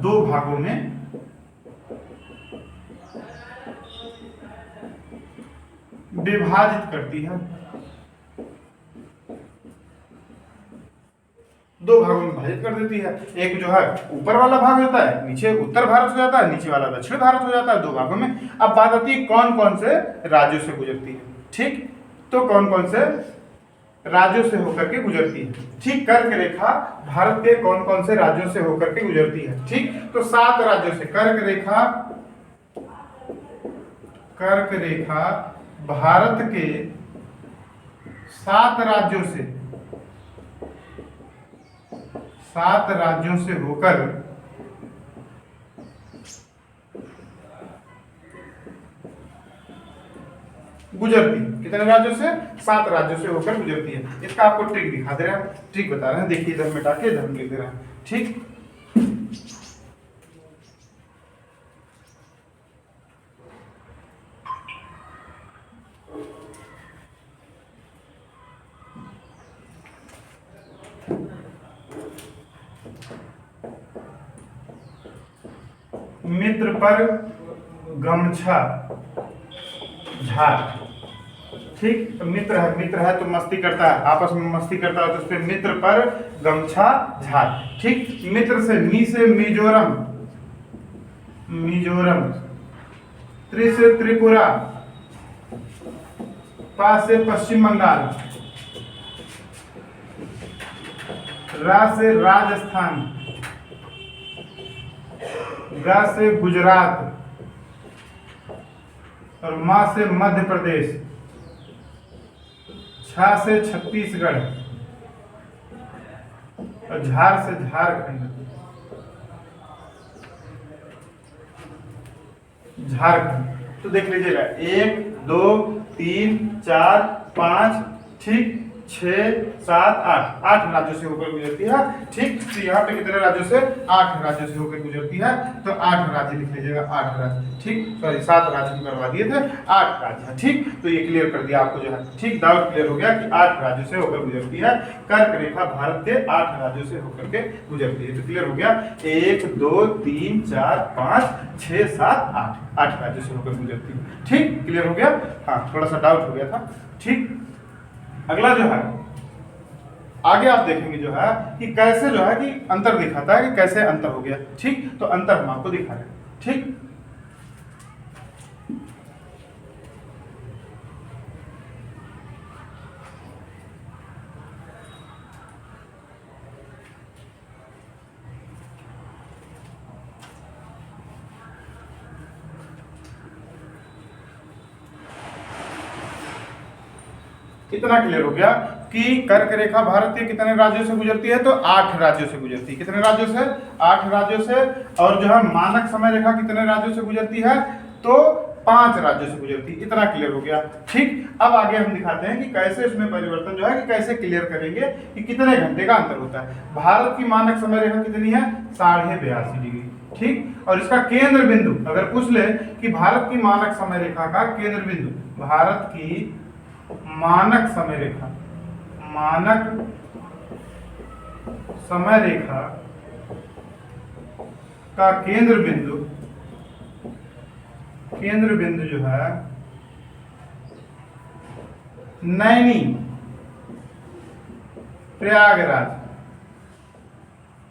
2 भागों में विभाजित करती है। 2 भागों में विभाजित कर देती है। एक जो है ऊपर वाला भाग होता है, नीचे उत्तर भारत हो जाता है, नीचे वाला दक्षिण भारत हो जाता है, 2 भागों में। अब बात आती है कौन कौन से राज्यों से गुजरती है, ठीक। तो कौन कौन से राज्यों से होकर के गुजरती है, ठीक। कर्क रेखा भारत के कौन कौन से राज्यों से होकर के गुजरती है, ठीक। तो 7 राज्यों से कर्क रेखा, कर्क रेखा भारत के 7 राज्यों से, 7 राज्यों से होकर गुजरती है। कितने राज्यों से? 7 राज्यों से होकर गुजरती है। इसका आपको ट्रिक दिखा दे रहे हैं, ट्रिक बता रहे हैं, देखिए इधर मिटा के इधर लिख दे रहे हैं, ठीक। मित्र पर गमछा झार, ठीक। तो मित्र है तो मस्ती करता है, आपस में मस्ती करता है, तो उस पर मित्र पर गमछा झार, ठीक। मित्र से मी से मिजोरम, मिजोरम, त्रि से त्रिपुरा, पा से पश्चिम बंगाल, रा से राजस्थान, गा से गुजरात, और माँ से मध्य प्रदेश, छा से छत्तीसगढ़, और झार से झारखंड, झारखंड। तो देख लीजिएगा 1 2 3 4 5, ठीक, 6 7 8, 8 राज्यों से होकर गुजरती है, ठीक। तो यहाँ पे कितने राज्यों से? 8 राज्यों से होकर गुजरती है। तो 8 राज्य लिख लीजिएगा, 8 राज्य, ठीक। सॉरी 7 राज्य हम करवा दिए थे, 8 राज्य है, ठीक। तो ये क्लियर कर दिया आपको जो है, ठीक। डाउट क्लियर हो गया कि 8 राज्यों से होकर गुजरती है। कर्क रेखा भारत के 8 राज्यों से होकर के गुजरती है। तो क्लियर हो गया, 1 2 3 4 5 6 7 8, 8 राज्यों से होकर गुजरती है, ठीक। क्लियर हो गया? हाँ, थोड़ा सा डाउट हो गया था, ठीक। अगला जो है आगे आप देखेंगे जो है कि कैसे जो है कि अंतर दिखाता है कि कैसे अंतर हो गया, ठीक। तो अंतर हम आपको दिखा रहे हैं, ठीक। इतना क्लियर हो गया कि कर्क रेखा भारत के कितने राज्यों से गुजरती है? तो 8 राज्यों से गुजरती है। कितने राज्यों से? 8 राज्यों से। और जो है मानक समय रेखा कितने राज्यों से गुजरती है? तो 5 राज्यों से गुजरती है। इतना क्लियर हो गया, ठीक। अब आगे हम दिखाते हैं कि कैसे इसमें परिवर्तन जो है कि कैसे क्लियर करेंगे कि कितने घंटे का अंतर होता है। भारत की मानक समय रेखा कितनी है? 82.5 डिग्री, ठीक। और इसका केंद्र बिंदु अगर पूछ ले कि भारत की मानक समय रेखा का केंद्र बिंदु, भारत की मानक समय रेखा, मानक समय रेखा का केंद्र बिंदु, केंद्र बिंदु जो है नैनी प्रयागराज,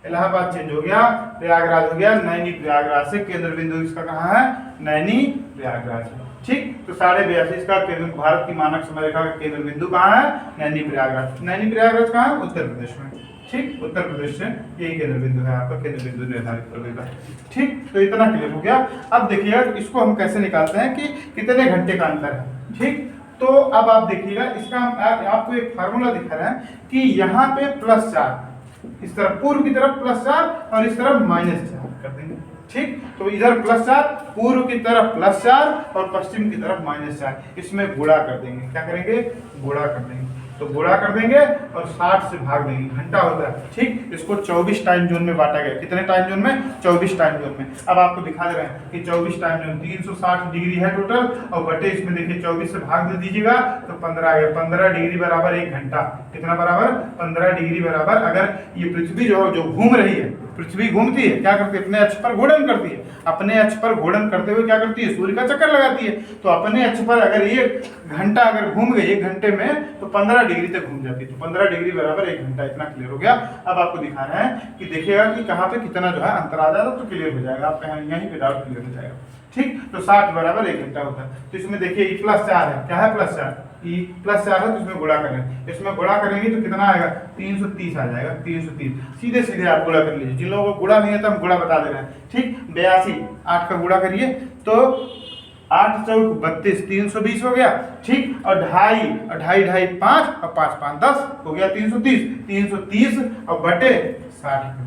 इलाहाबाद चेंज हो गया, प्रयागराज हो गया, नैनी प्रयागराज से केंद्र बिंदु इसका कहाँ है, नैनी प्रयागराज है। ठीक, तो 82.5 का केंद्र, भारत की मानक समय रेखा का केंद्र बिंदु कहाँ है, नैनी प्रयागराज। नैनी प्रयागराज कहाँ है, उत्तर प्रदेश में। ठीक, उत्तर प्रदेश से यही केंद्र बिंदु है, आपका केंद्र बिंदु निर्धारित कर देगा। ठीक, तो इतना क्लियर हो गया। अब देखिएगा इसको हम कैसे निकालते हैं कि कितने घंटे का अंतर है। ठीक, तो अब आप देखिएगा इसका आपको एक फार्मूला दिखा रहा है कि यहाँ पे +4, इस तरफ पूर्व की तरफ +4 और इस तरफ -4 कर देंगे। ठीक, तो इधर +4, पूर्व की तरफ +4 और पश्चिम की तरफ -4, इसमें गुणा कर देंगे। क्या करेंगे, गुणा कर देंगे। तो गुणा कर देंगे और 60 से भाग देंगे, घंटा होता है। ठीक, इसको 24 टाइम जोन में बांटा गया। कितने टाइम जोन में, 24 टाइम जोन में। अब आपको दिखा दे रहे हैं कि 24 टाइम जोन 360 डिग्री है टोटल, और बटे इसमें देखिए 24 से भाग दे दीजिएगा तो 15 आ गया। 15 डिग्री बराबर 1 घंटा। कितना बराबर, 15 डिग्री बराबर। अगर ये पृथ्वी जो घूम रही है, पृथ्वी घूमती है, क्या करती है, अपने अक्ष पर घूर्णन करती है। अपने अक्ष पर घूर्णन करते हुए क्या करती है, सूर्य का चक्कर लगाती है। तो अपने अक्ष पर अगर 1 घंटा अगर घूम गई, 1 घंटे में, तो 15 डिग्री तक घूम जाती है। तो 15 डिग्री बराबर 1 घंटा। इतना क्लियर हो गया। अब आपको दिखा रहे हैं कि देखिएगा कि कहाँ पे कितना जो है अंतर आ जाएगा, तो क्लियर हो जाएगा आपका, यहीं पे डाउट क्लियर हो जाएगा। ठीक, तो 60 बराबर 1 घंटा होता है। तो इसमें देखिए +4 है, क्या है, +4, +4 है, तो इसमें गुणा करें। इसमें गुणा करेंगे तो कितना आएगा, 330 आ जाएगा। 330 सीधे सीधे आप गुणा कर लीजिए। जिन लोगों को गुणा नहीं है तो हम गुणा बता दे रहे हैं। ठीक, 82, 8 का गुणा करिए तो 8 चौक 32, 320 हो गया। ठीक, और ढाई 5 और 5 5 10 हो गया 330। 330 और बटे 60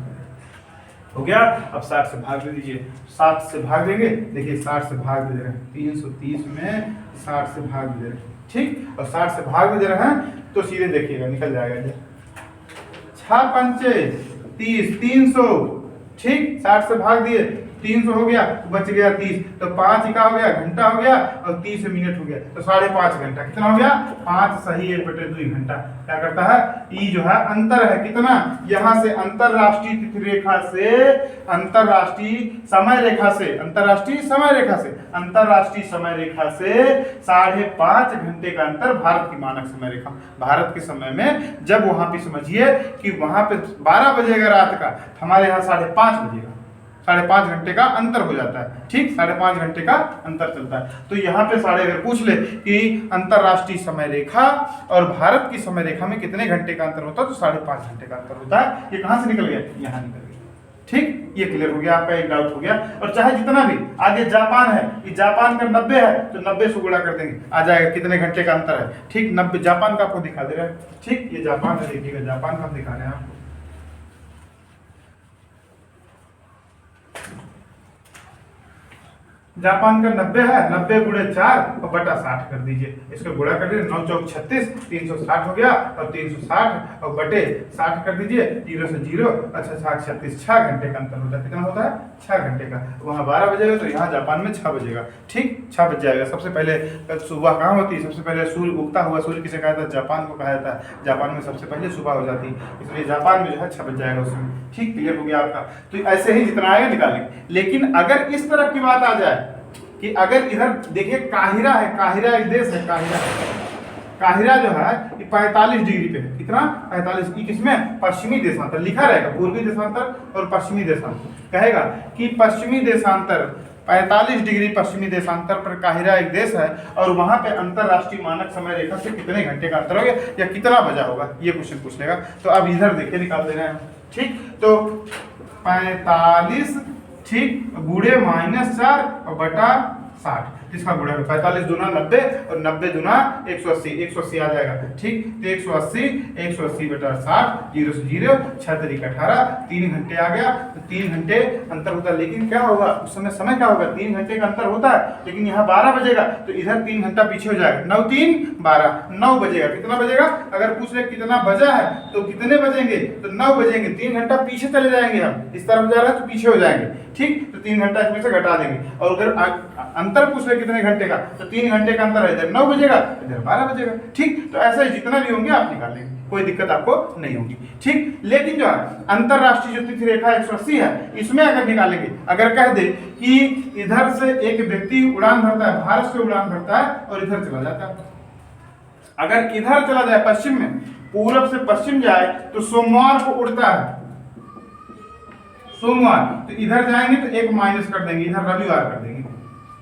हो गया। अब 60 से भाग दे दीजिए। 60 से भाग देंगे, देखिए 60 से भाग दे रहे हैं, 330 में 60 से भाग दे रहे हैं। ठीक, और 60 से भाग दे रहे हैं तो सीधे देखिएगा निकल जाएगा। 6 पंचे 30, 300। ठीक, 60 से भाग दिए, 300 हो गया, बच गया 30। तो 5 का हो गया, घंटा हो गया, और 30 मिनट हो गया, तो 5.5 घंटा। कितना हो गया, 5 सही 1/2 घंटा। क्या करता है, ई जो है अंतर है कितना, यहाँ से अंतरराष्ट्रीय तिथि रेखा से अंतरराष्ट्रीय समय रेखा से, अंतरराष्ट्रीय समय रेखा से, अंतरराष्ट्रीय समय रेखा से 5.5 घंटे का अंतर भारत की मानक समय रेखा। भारत के समय में जब वहां पे समझिए कि वहां पे 12 बजेगा रात का, हमारे यहाँ 5:30 बजेगा। 5.5 घंटे का अंतर हो जाता है। ठीक, 5.5 घंटे का अंतर चलता है। तो यहाँ पे अगर पूछ ले कि अंतरराष्ट्रीय समय रेखा और भारत की समय रेखा में कितने घंटे का अंतर होता है, तो 5.5 घंटे का अंतर होता है। ये कहाँ से निकल गया, यहाँ निकल गया। ठीक, ये क्लियर हो गया, आपका एक डाउट हो गया। और चाहे जितना भी आगे जापान है, ये जापान का 90 है, तो 90 से गुणा कर देंगे, आ जाएगा कितने घंटे का अंतर है। ठीक, 90 जापान का आपको दिखा दे रहा है। ठीक, ये जापान है, देखिएगा जापान का हम दिखा रहे हैं आपको। जापान का 90 है, 90 गुणे 4 और बटा 60 कर दीजिए। इसको गुणा कर दीजिए, 9 चौक 36, 360 हो गया, और 360 और बटे 60 कर दीजिए। 0 से 0, अच्छा 60 36, 6 घंटे का अंतर होता है। कितना होता है, 6 घंटे का। वहाँ 12 बजेगा तो यहाँ जापान में 6 बजेगा। ठीक, 6 बज जाएगा। सबसे पहले सुबह कहाँ होती है, सबसे पहले सूर्य उगता हुआ सूर्य किसे कहा जाता है, जापान को कहा जाता है। जापान में सबसे पहले सुबह हो जाती है, इसलिए जापान में जो है 6 बज जाएगा उसमें। ठीक, क्लियर हो गया आपका। तो ऐसे ही जितना आएगा निकालेंगे। लेकिन अगर इस तरफ की बात आ जाए कि अगर इधर देखिए काहिरा है, काहिरा एक देश है, काहिरा जो है ये 45 डिग्री पे है। कितना, 45। किसमें, पश्चिमी देशांतर लिखा रहेगा, पूर्वी देशांतर और पश्चिमी देशांतर। कहेगा कि पश्चिमी देशांतर 45 डिग्री पश्चिमी देशांतर पर काहिरा एक देश है, और वहां पे अंतरराष्ट्रीय मानक समय रेखा से कितने घंटे का अंतर हो गया या कितना बजा होगा, ये क्वेश्चन पूछ लेगा। तो अब इधर देखिए निकाल दे रहे हैं। ठीक, तो 45 ठीक गुणे -4 और बटा 60। इसका गुणा 45 दूना 90 और 90 दूना 180, 180 आ जाएगा। ठीक, तो 180 बटा 60, 0 से 0, 6 तरीका 18, 3 घंटे आ गया। तो 3 घंटे अंतर होता है, लेकिन क्या होगा उस समय क्या होगा, 3 घंटे का अंतर होता है, लेकिन यहाँ 12 बजेगा तो इधर 3 घंटा पीछे हो जाएगा। 9 3 12, 9 बजेगा। कितना बजेगा, अगर पूछ रहे कितना बजा है तो कितने बजेंगे, तो 9 बजेंगे। 3 घंटा पीछे चले जाएंगे, हम इस तरफ जा रहे हैं तो पीछे हो जाएंगे। ठीक, तो 3 घंटा इसमें से घटा देंगे। और अगर अंतर पूछ रहे कितने घंटे का, तो 3 घंटे का अंतर है, इधर 9 बजेगा इधर 12 बजेगा। ठीक, तो ऐसे ही जितना भी होंगे आप निकाल लेंगे, कोई दिक्कत आपको नहीं होगी। ठीक, लेकिन जो है अंतरराष्ट्रीय जो तिथि रेखा 180 है, इसमें अगर निकालेंगे, अगर कह दे कि इधर से एक व्यक्ति उड़ान भरता है, भारत से उड़ान भरता है और इधर चला जाता है, अगर इधर चला जाए पश्चिम में, पूरब से पश्चिम जाए तो सोमवार को उड़ता है, सोमवार, तो इधर जाएंगे तो एक माइनस कर देंगे, इधर रविवार कर देंगे।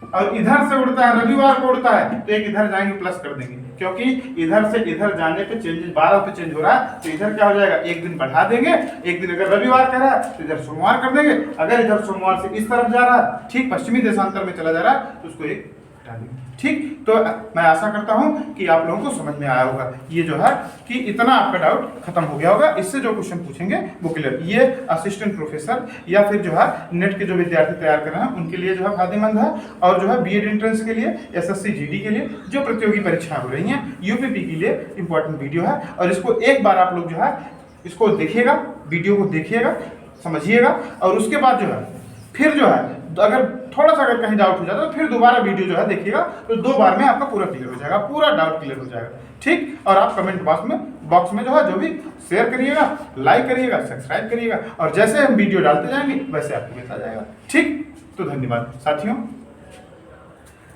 और इधर से उड़ता है, रविवार को उड़ता है, तो एक इधर जाएंगे प्लस कर देंगे, क्योंकि इधर से इधर जाने पे चेंज 12 पे चेंज हो रहा है, तो इधर क्या हो जाएगा, एक दिन बढ़ा देंगे। एक दिन अगर रविवार कर रहा है तो इधर सोमवार कर देंगे, अगर इधर सोमवार से इस तरफ जा रहा है, ठीक पश्चिमी देशांतर में चला जा रहा है, तो उसको एक हटा देंगे। ठीक, तो मैं आशा करता हूं कि आप लोगों को समझ में आया होगा। ये जो है कि इतना आपका डाउट खत्म हो गया होगा। इससे जो क्वेश्चन पूछेंगे वो क्लियर, ये असिस्टेंट प्रोफेसर या फिर जो है नेट के जो विद्यार्थी तैयार कर रहे हैं उनके लिए जो है फायदेमंद है, और जो है बीएड एंट्रेंस के लिए, एसएससी जीडी के लिए जो प्रतियोगी परीक्षाएं हो रही हैं, यूपीपी के लिए इंपॉर्टेंट वीडियो है। और इसको एक बार आप लोग जो है इसको देखिएगा, वीडियो को देखिएगा, समझिएगा, और उसके बाद जो है फिर जो है अगर थोड़ा सा अगर कहीं डाउट हो जाता है तो फिर दोबारा वीडियो जो है देखिएगा, तो 2 बार में आपका पूरा क्लियर हो जाएगा, पूरा डाउट क्लियर हो जाएगा। ठीक, और आप कमेंट बॉक्स में जो है जो भी शेयर करिएगा, लाइक करिएगा, सब्सक्राइब करिएगा, और जैसे हम वीडियो डालते जाएंगे वैसे आपको मिलता जाएगा। ठीक, तो धन्यवाद साथियों।